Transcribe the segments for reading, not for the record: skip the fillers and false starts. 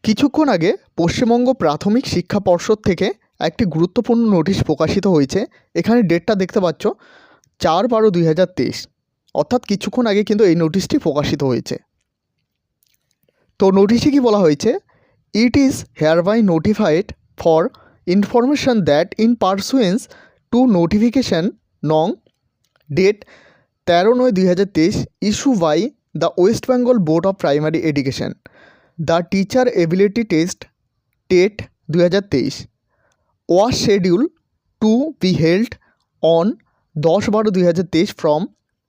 কিছুক্ষণ আগে পশ্চিমবঙ্গ প্রাথমিক শিক্ষা পর্ষদ থেকে একটি গুরুত্বপূর্ণ নোটিশ প্রকাশিত হয়েছে। এখানে ডেটটা দেখতে পাচ্ছ 4/12/2023, অর্থাৎ কিছুক্ষণ আগে কিন্তু এই নোটিশটি প্রকাশিত হয়েছে। তো নোটিশে কি বলা হয়েছে, it is hereby notified for information that in pursuance to notification নং date 13/9/2023 issue by the West Bengal board of primary education, the teacher ability test TET 2023 was scheduled to be held on 10/12/2023 from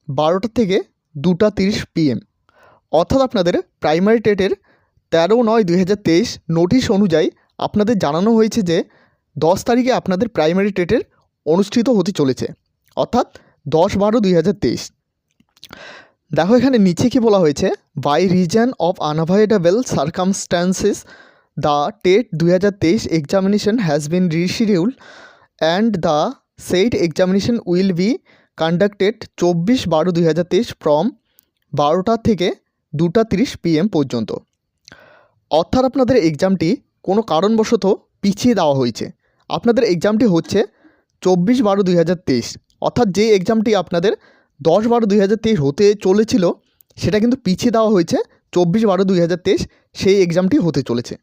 12টা থেকে 2:30 PM। অর্থাৎ আপনাদের primary টেটের 13/9/2023 notice অনুযায়ী আপনাদের জানানো হয়েছে যে 10 তারিখে আপনাদের প্রাইমারি টেটের অনুষ্ঠিত হতে চলেছে, অর্থাৎ 10/12/2023। দেখো এখানে নিচে কি বলা হয়েছে, by reason of unavoidable circumstances the TET 2023 examination has been rescheduled and the said examination will be conducted 24/12/2023 from 12টা থেকে 2:30 PM পর্যন্ত। অর্থাৎ আপনাদের এক্সামটি কোনো কারণবশত পিছিয়ে দেওয়া হয়েছে। আপনাদের এক্সামটি হচ্ছে 24/12/2023, অর্থাৎ যে এক্সামটি আপনাদের 10/12/2023 হতে চলেছিল সেটা কিন্তু পিছিয়ে দেওয়া হয়েছে 24/12/2023, সেই এক্সামটি হতে চলেছে।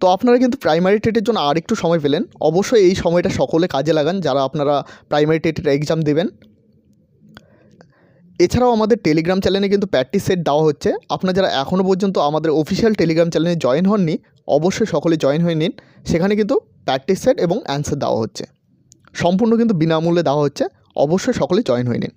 তো আপনারা কিন্তু প্রাইমারি টেটের জন্য আর একটু সময় পেলেন। অবশ্যই এই সময়টা সকলে কাজে লাগান যারা আপনারা প্রাইমারি টেটের এক্সাম দেবেন। এছাড়াও আমাদের টেলিগ্রাম চ্যানেলে কিন্তু প্র্যাকটিস সেট দেওয়া হচ্ছে। আপনারা যারা এখনও পর্যন্ত আমাদের অফিসিয়াল টেলিগ্রাম চ্যানেলে জয়েন হননি, অবশ্যই সকলে জয়েন হয়ে নিন। সেখানে কিন্তু প্র্যাকটিস সেট এবং অ্যান্সার দেওয়া হচ্ছে, সম্পূর্ণ কিন্তু বিনামূল্যে দেওয়া হচ্ছে। অবশ্যই সকলে জয়েন হয়ে নিন।